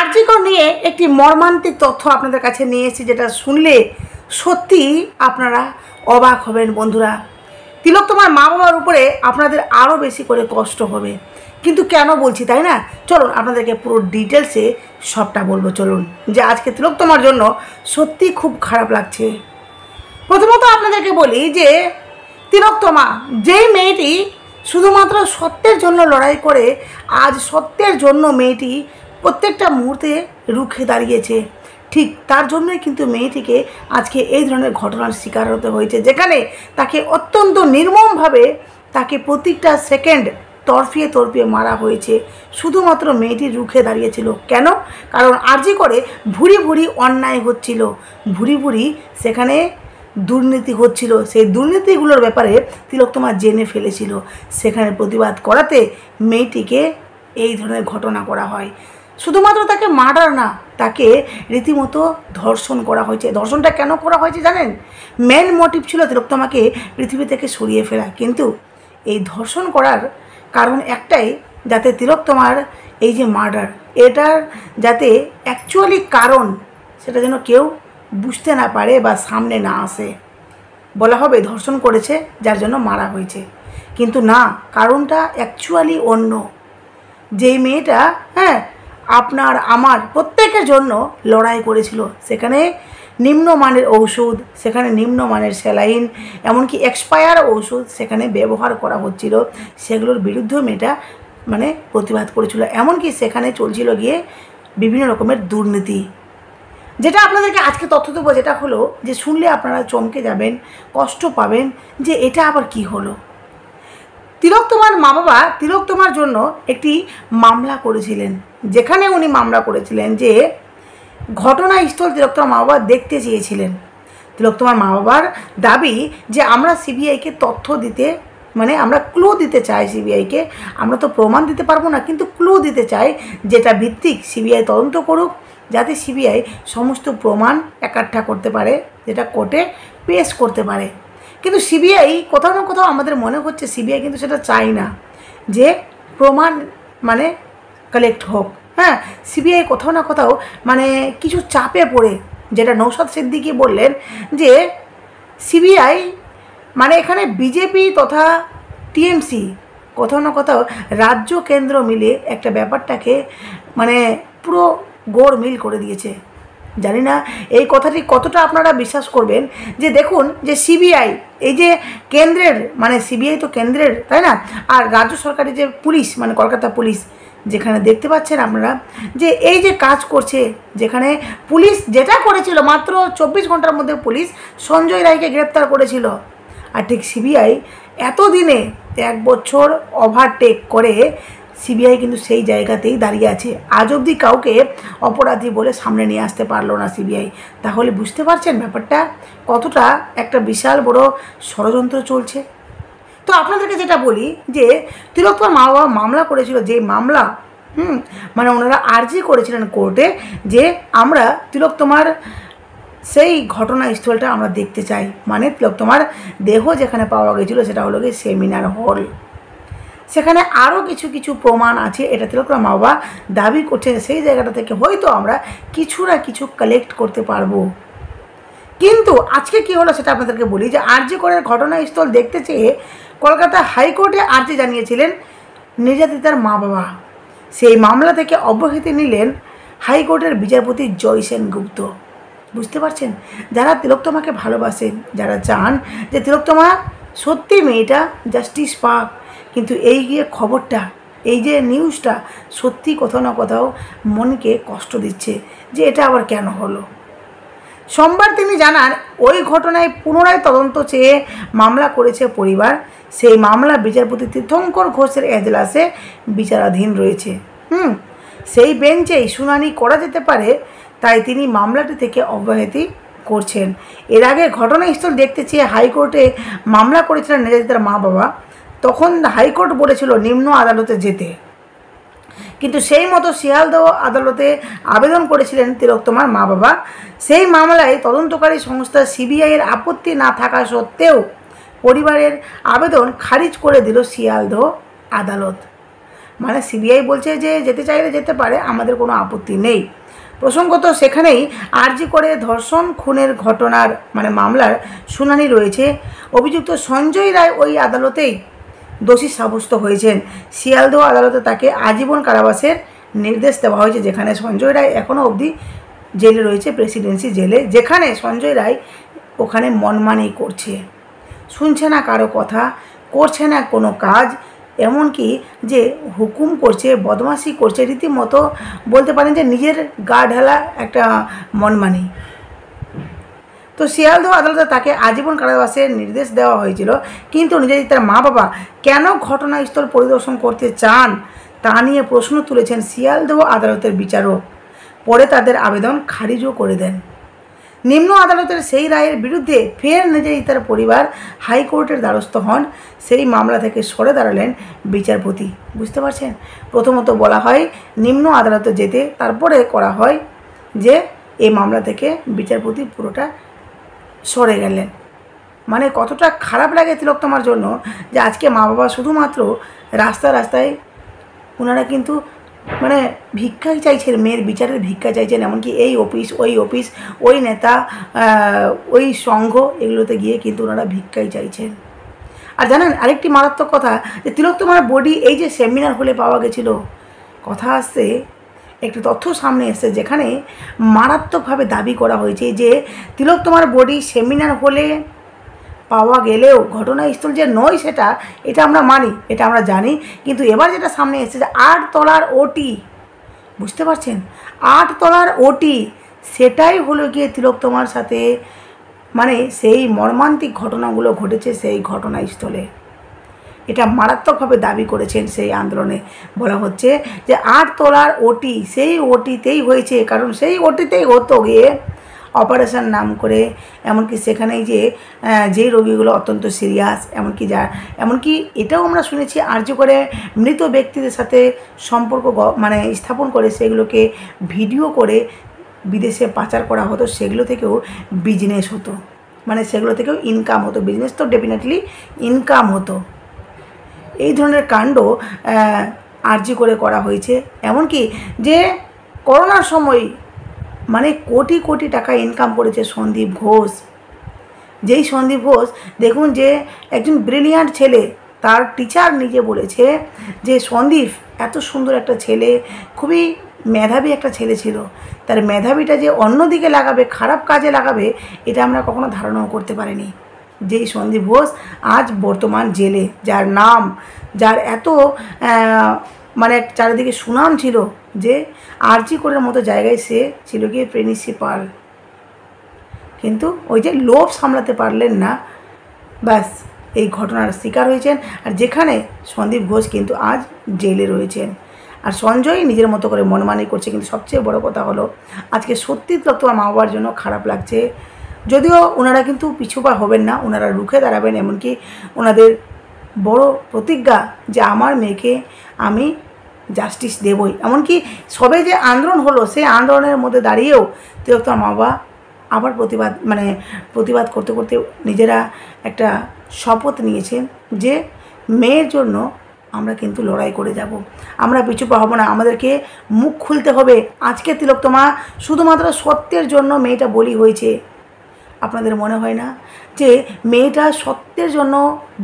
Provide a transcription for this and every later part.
আরজিকর নিয়ে একটি মর্মান্তিক তথ্য আপনাদের কাছে নিয়ে এসেছি, যেটা শুনলে সত্যি আপনারা অবাক হবেন বন্ধুরা। তিলোত্তমার মা বাবার উপরে আপনাদের আরও বেশি করে কষ্ট হবে, কিন্তু কেন বলছি তাই না? চলুন আপনাদেরকে পুরো ডিটেলসে সবটা বলবো। চলুন, যে আজকে তিলোত্তমার জন্য সত্যি খুব খারাপ লাগছে। প্রথমত আপনাদেরকে বলি যে তিলোত্তমা, যেই মেয়েটি শুধুমাত্র সত্যের জন্য লড়াই করে আজ সত্যের জন্য মেয়েটি প্রত্যেকটা মুহূর্তে রুখে দাঁড়িয়েছে, ঠিক তার জন্যই কিন্তু মেয়েটিকে আজকে এই ধরনের ঘটনার শিকার হতে হয়েছে, যেখানে তাকে অত্যন্ত নির্মমভাবে তাকে প্রত্যেকটা সেকেন্ড তরফিয়ে তরফিয়ে মারা হয়েছে। শুধুমাত্র মেয়েটি রুখে দাঁড়িয়েছিল। কেন? কারণ আরজি করে ভুরি ভুরি অন্যায় হচ্ছিল, ভুরি ভুরি সেখানে দুর্নীতি হচ্ছিল। সেই দুর্নীতিগুলোর ব্যাপারে তিলোত্তমা জেনে ফেলেছিল। সেখানে প্রতিবাদ করাতে মেয়েটিকে এই ধরনের ঘটনা করা হয়। শুধুমাত্র তাকে মার্ডার না, তাকে রীতিমতো ধর্ষণ করা হয়েছে। ধর্ষণটা কেন করা হয়েছে জানেন? মেন মোটিভ ছিল তিলোত্তমাকে পৃথিবী থেকে সরিয়ে ফেলা। কিন্তু এই ধর্ষণ করার কারণ একটাই, যাতে তিলোত্তমার এই যে মার্ডার, এটার যাতে অ্যাকচুয়ালি কারণ সেটা যেন কেউ বুঝতে না পারে বা সামনে না আসে। বলা হবে ধর্ষণ করেছে যার জন্য মারা হয়েছে, কিন্তু না, কারণটা অ্যাকচুয়ালি অন্য। যেই মেয়েটা আপনার আমার প্রত্যেকের জন্য লড়াই করেছিল, সেখানে নিম্নমানের ঔষধ, সেখানে নিম্নমানের স্যালাইন, এমনকি এক্সপায়ার ঔষধ সেখানে ব্যবহার করা হচ্ছিল, সেগুলোর বিরুদ্ধে মেয়েটা প্রতিবাদ করেছিল। এমনকি সেখানে চলছিল গিয়ে বিভিন্ন রকমের দুর্নীতি। যেটা আপনাদেরকে আজকে তথ্য দেবো, যেটা হলো যে শুনলে আপনারা চমকে যাবেন, কষ্ট পাবেন যে এটা আবার কি হলো। তিলোত্তমার মা বাবা তিলোত্তমার জন্য একটি মামলা করেছিলেন, যেখানে উনি মামলা করেছিলেন যে ঘটনাস্থল তিলোত্তমার মা বাবা দেখতে চেয়েছিলেন। তিলোত্তমার মা বাবার দাবি যে আমরা সিবিআইকে তথ্য দিতে আমরা ক্লু দিতে চাই সিবিআইকে। আমরা তো প্রমাণ দিতে পারবো না, কিন্তু ক্লু দিতে চাই যেটা ভিত্তিক সিবিআই তদন্ত করুক, যাতে সিবিআই সমস্ত প্রমাণ একাঠা করতে পারে, যেটা কোর্টে পেশ করতে পারে। কিন্তু সিবিআই কোথাও না কোথাও আমাদের মনে হচ্ছে সিবিআই কিন্তু সেটা চায় না যে প্রমাণ কালেক্ট হোক। সিবিআই কোথাও না কোথাও কিছু চাপে পড়ে, যেটা নৌশাদ সিদ্দিকী বললেন যে সিবিআই এখানে বিজেপি তথা টিএমসি কোথাও না কোথাও রাজ্য কেন্দ্র মিলে একটা ব্যাপারটাকে পুরো গোড়মিল করে দিয়েছে। জানি না এই কথাটি কতটা আপনারা বিশ্বাস করবেন, যে দেখুন যে সিবিআই এই যে কেন্দ্রের সিবিআই তো কেন্দ্রের, তাই না? আর রাজ্য সরকারের যে পুলিশ কলকাতা পুলিশ, যেখানে দেখতে পাচ্ছেন আপনারা যে এই যে কাজ করছে, যেখানে পুলিশ যেটা করেছিল মাত্র 24 ঘন্টার মধ্যে পুলিশ সঞ্জয় রায়কে গ্রেপ্তার করেছিল। আর ঠিক সিবিআই এতদিনে 1 বছর ওভারটেক করে সিবিআই কিন্তু সেই জায়গাতেই দাঁড়িয়ে আছে। আজ অবধি কাউকে অপরাধী বলে সামনে নিয়ে আসতে পারলো না সিবিআই। তাহলে বুঝতে পারছেন ব্যাপারটা কতটা একটা বিশাল বড় ষড়যন্ত্র চলছে। তো আপনাদেরকে যেটা বলি যে তিলোত্তমার মা বাবা মামলা করেছিল, যে মামলা ওনারা আর্জি করেছিলেন কোর্টে যে আমরা তিলোত্তমার সেই ঘটনাস্থলটা আমরা দেখতে চাই। তিলোত্তমার দেহ যেখানে পাওয়া গেছিলো সেটা হলো গিয়ে সেমিনার হল। সেখানে আরও কিছু কিছু প্রমাণ আছে, এটা তিলোত্তমার মা বাবা দাবি করছে সেই জায়গাটা থেকে হয়তো আমরা কিছু না কিছু কালেক্ট করতে পারবো। কিন্তু আজকে কি হলো সেটা আপনাদেরকে বলি, যে আরজি করের ঘটনাস্থল দেখতে চেয়ে কলকাতা হাইকোর্টে আর্জি জানিয়েছিলেন নির্যাতিতার মা বাবা। সেই মামলা থেকে অব্যাহতি নিলেন হাইকোর্টের বিচারপতি জয় সেনগুপ্ত। বুঝতে পারছেন, যারা তিলোত্তমাকে ভালোবাসেন, যারা চান যে তিলোত্তমা সত্যি মেয়েটা জাস্টিস পাক, কিন্তু এই গিয়ে খবরটা, এই যে নিউজটা সত্যি কোথাও না কোথাও মনকে কষ্ট দিচ্ছে যে এটা আবার কেন হলো। সোমবার তিনি জানান ওই ঘটনায় পুনরায় তদন্ত চেয়ে মামলা করেছে পরিবার। সেই মামলা বিচারপতি তীর্থঙ্কর ঘোষের এজলাসে বিচারাধীন রয়েছে। সেই বেঞ্চেই শুনানি করা যেতে পারে, তাই তিনি মামলাটি থেকে অব্যাহতি করছেন। এর আগে ঘটনাস্থল দেখতে চেয়ে হাইকোর্টে মামলা করেছিলেন নির্যাতিতার মা বাবা। তখন হাইকোর্ট বলেছিল নিম্ন আদালতে যেতে, কিন্তু সেই মতো শিয়ালদহ আদালতে আবেদন করেছিলেন তিলোত্তমার মা বাবা। সেই মামলায় তদন্তকারী সংস্থা সিবিআইয়ের আপত্তি না থাকা সত্ত্বেও পরিবারের আবেদন খারিজ করে দিল শিয়ালদহ আদালত। মানে সিবিআই বলছে যে যেতে চাইলে যেতে পারে, আমাদের কোনো আপত্তি নেই। প্রসঙ্গত সেখানেই আরজি করে ধর্ষণ খুনের ঘটনার মানে মামলার শুনানি রয়েছে। অভিযুক্ত সঞ্জয় রায় ওই আদালতেই দোষী সাব্যস্ত হয়েছেন। শিয়ালদহ আদালতে তাকে আজীবন কারাবাসের নির্দেশ দেওয়া হয়েছে, যেখানে সঞ্জয় রায় এখনও অবধি জেলে রয়েছে, প্রেসিডেন্সি জেলে, যেখানে সঞ্জয় রায় ওখানে মনমানি করছে, শুনছে না কারো কথা, করছে না কোনো কাজ, এমনকি যে হুকুম করছে, বদমাশি করছে, রীতিমতো বলতে পারেন যে নিজের গা ঢালা একটা মনমানি। তো শিয়ালদহ আদালতে তাকে আজীবন কারাবাসের নির্দেশ দেওয়া হয়েছিল, কিন্তু নিজের তার মা বাবা কেন ঘটনাস্থল পরিদর্শন করতে চান তা নিয়ে প্রশ্ন তুলেছেন শিয়ালদহ আদালতের বিচারক। পরে তাদের আবেদন খারিজও করে দেন। নিম্ন আদালতের সেই রায়ের বিরুদ্ধে ফের নির্যাতিতার পরিবার হাইকোর্টের দ্বারস্থ হন। সেই মামলা থেকে সরে দাঁড়ালেন বিচারপতি। বুঝতে পারছেন, প্রথমত বলা হয় নিম্ন আদালতে যেতে, তারপরে করা হয় যে এই মামলা থেকে বিচারপতি পুরোটা সরে গেলেন। মানে কতটা খারাপ লাগে তিলোত্তমার জন্য যে আজকে মা বাবা শুধুমাত্র রাস্তায় ওনারা কিন্তু মানে ভিক্ষাই চাইছেন, মেয়ের বিচারের ভিক্ষা চাইছেন। এমনকি এই অফিস ওই অফিস, ওই নেতা ওই সংঘ, এগুলোতে গিয়ে কিন্তু ওনারা ভিক্ষাই চাইছেন। আর জানেন আরেকটি মারাত্মক কথা, যে তিলোত্তমার বডি এই যে সেমিনার হলে পাওয়া গেছিলো, কথা আসছে একটি তথ্য সামনে এসেছে, যেখানে মারাত্মকভাবে দাবি করা হয়েছে যে তিলোত্তমার বডি সেমিনার হলে পাওয়া গেলেও ঘটনাস্থল যে নয় এটা আমরা মানি, এটা আমরা জানি, কিন্তু এবার যেটা সামনে এসেছে যে 8 তলার ওটি, বুঝতে পারছেন, 8 তলার ওটি, সেটাই হলো গিয়ে তিলোত্তমার সাথে মানে সেই মর্মান্তিক ঘটনাগুলো ঘটেছে সেই ঘটনাস্থলে। এটা মারাত্মকভাবে দাবি করেছেন সেই আন্দোলনে। বলা হচ্ছে যে 8 তলার ওটি সেই ওটিতেই হয়েছে, কারণ সেই ওটিতেই হতো গিয়ে অপারেশন নাম করে, এমনকি সেখানেই যেই রোগীগুলো অত্যন্ত সিরিয়াস, এমনকি এটাও আমরা শুনেছি আরজি করে মৃত ব্যক্তিদের সাথে সম্পর্ক মানে স্থাপন করে সেগুলোকে ভিডিও করে বিদেশে পাচার করা হতো, সেগুলো থেকেও বিজনেস হতো, মানে সেগুলো থেকেও ইনকাম হতো। বিজনেস তো ডেফিনেটলি ইনকাম হতো। এই ধরনের কাণ্ড আরজি করে করা হয়েছে। এমনকি যে করোনার সময় মানে কোটি কোটি টাকা ইনকাম করেছে সন্দীপ ঘোষ। যেই সন্দীপ ঘোষ দেখুন যে একজন ব্রিলিয়ান্ট ছেলে, তার টিচার নিজে বলেছে যে সন্দীপ এত সুন্দর একটা ছেলে, খুবই মেধাবী একটা ছেলে ছিল, তার মেধাবীটা যে অন্যদিকে লাগাবে, খারাপ কাজে লাগাবে, এটা আমরা কখনো ধারণাও করতে পারিনি। যেই সন্দীপ ঘোষ আজ বর্তমান জেলে, যার নাম, যার এত মানে চারিদিকে সুনাম ছিল, যে আরজি করের মতো জায়গায় সে ছিল গিয়ে প্রিন্সিপাল, কিন্তু ওই যে লোভ সামলাতে পারলেন না, ব্যাস এই ঘটনার শিকার হয়েছেন। আর যেখানে সন্দীপ ঘোষ কিন্তু আজ জেলে রয়েছেন, আর সঞ্জয় নিজের মতো করে মনমানি করছে। কিন্তু সবচেয়ে বড় কথা হলো আজকে সত্যি তোমার মা বাবার জন্য খারাপ লাগছে, যদিও ওনারা কিন্তু পিছুপা হবেন না, ওনারা রুখে দাঁড়াবেন। এমনকি ওনাদের বড় প্রতিজ্ঞা যে আমার মেয়েকে আমি জাস্টিস দেবই। এমনকি সবে যে আন্দোলন হলো সেই আন্দোলনের মধ্যে দাঁড়িয়েও তিলোত্তমার মা বাবা আবার প্রতিবাদ করতে করতে নিজেরা একটা শপথ নিয়েছেন যে মেয়ের জন্য আমরা কিন্তু লড়াই করে যাব, আমরা পিছুপা হব না, আমাদেরকে মুখ খুলতে হবে। আজকে তিলোত্তমা শুধুমাত্র সত্যের জন্য মেয়েটা বলি হয়েছে। আপনাদের মনে হয় না যে মেয়েটা সত্যের জন্য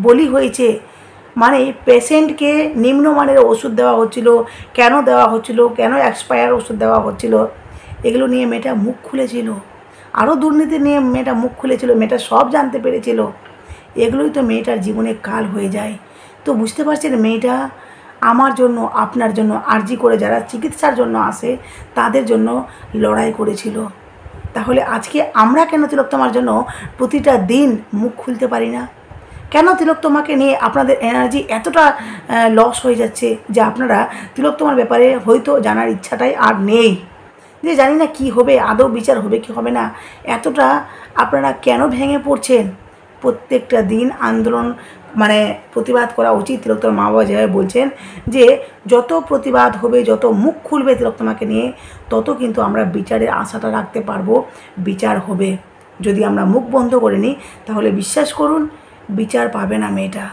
বলি হয়েছে? মানে পেশেন্টকে নিম্নমানের ওষুধ দেওয়া হচ্ছিল, কেন দেওয়া হচ্ছিল, কেন এক্সপায়ার ওষুধ দেওয়া হচ্ছিল, এগুলো নিয়ে মেয়েটা মুখ খুলেছিল। আরও দুর্নীতি নিয়ে মেয়েটা মুখ খুলেছিল, মেয়েটা সব জানতে পেরেছিল। এগুলোই তো মেয়েটার জীবনে কাল হয়ে যায়। তো বুঝতে পারছেন, মেয়েটা আমার জন্য, আপনার জন্য, আরজি করে যারা চিকিৎসার জন্য আসে তাদের জন্য লড়াই করেছিল। তাহলে আজকে আমরা কেন তিলোত্তমার জন্য প্রতিটা দিন মুখ খুলতে পারি না? কেন তিলোত্তমাকে নিয়ে আপনাদের এনার্জি এতটা লস হয়ে যাচ্ছে যে আপনারা তিলোত্তমার ব্যাপারে হয়তো জানার ইচ্ছাটাই আর নেই, যে জানি না কি হবে, আদৌ বিচার হবে কি হবে না, এতটা আপনারা কেন ভেঙে পড়ছেন? প্রত্যেকটা দিন আন্দোলন মানে প্রতিবাদ করা উচিত। তিলোত্তমার মা বাবা যেভাবে বলছেন যে যত প্রতিবাদ হবে, যত মুখ খুলবে তিলোত্তমাকে নিয়ে, তত কিন্তু আমরা বিচারের আশাটা রাখতে পারবো, বিচার হবে। যদি আমরা মুখ বন্ধ করে নিই তাহলে বিশ্বাস করুন বিচার পাবে না মেয়েটা।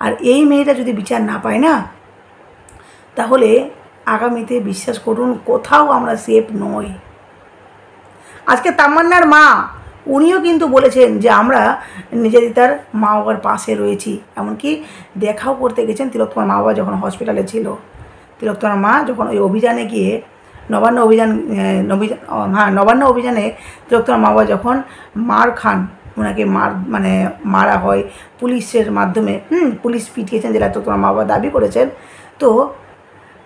আর এই মেয়েটা যদি বিচার না পায় না, তাহলে আগামীতে বিশ্বাস করুন কোথাও আমরা সেফ নই। আজকে তামান্নার মা উনিও কিন্তু বলেছেন যে আমরা নিবেদিতার মা বাবার পাশে রয়েছি, এমনকি দেখাও করতে গেছেন তিলোত্তমার মা বাবা যখন হসপিটালে ছিল। তিলোত্তমার মা যখন ওই অভিযানে গিয়ে নবান্ন অভিযানে তিলোত্তমার মা বাবা যখন মার খান, ওনাকে মারা হয় পুলিশের মাধ্যমে, পুলিশ পিটিয়েছেন যেটা তিলোত্তমার মা বাবা দাবি করেছেন। তো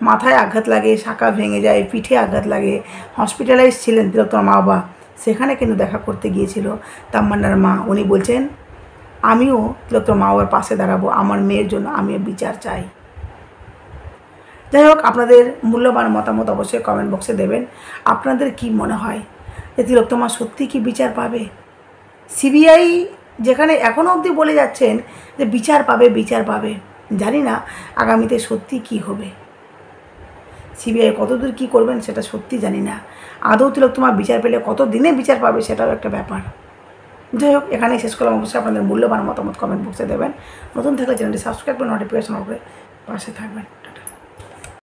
মাথায় আঘাত লাগে, শাঁখা ভেঙে যায়, পিঠে আঘাত লাগে, হসপিটালাইজ ছিলেন তিলোত্তমার মা বাবা। সেখানে কিন্তু দেখা করতে গিয়েছিল তামান্নার মা। উনি বলছেন আমিও তিলোত্তমার মা বাবার পাশে দাঁড়াবো, আমার মেয়ের জন্য আমিও বিচার চাই। যাই হোক, আপনাদের মূল্যবান মতামত অবশ্যই কমেন্ট বক্সে দেবেন। আপনাদের কি মনে হয় যে তিলোত্তমা সত্যি কি বিচার পাবে? সিবিআই যেখানে এখনও অবধি বলে যাচ্ছেন যে বিচার পাবে, জানি না আগামীতে সত্যি কি হবে। সিবিআই কতদূর কী করবেন সেটা সত্যি জানি না। আদৌ তিলোত্তমা বিচার পেলে কত দিনে বিচার পাবে সেটাও একটা ব্যাপার। যাই হোক, এখানেই শেষ করলাম। অবশ্যই আপনাদের মূল্যবান মতামত কমেন্ট বক্সে দেবেন। নতুন থাকলে চ্যানেলটি সাবস্ক্রাইব করে নোটিফিকেশন হবে পাশে থাকবেন।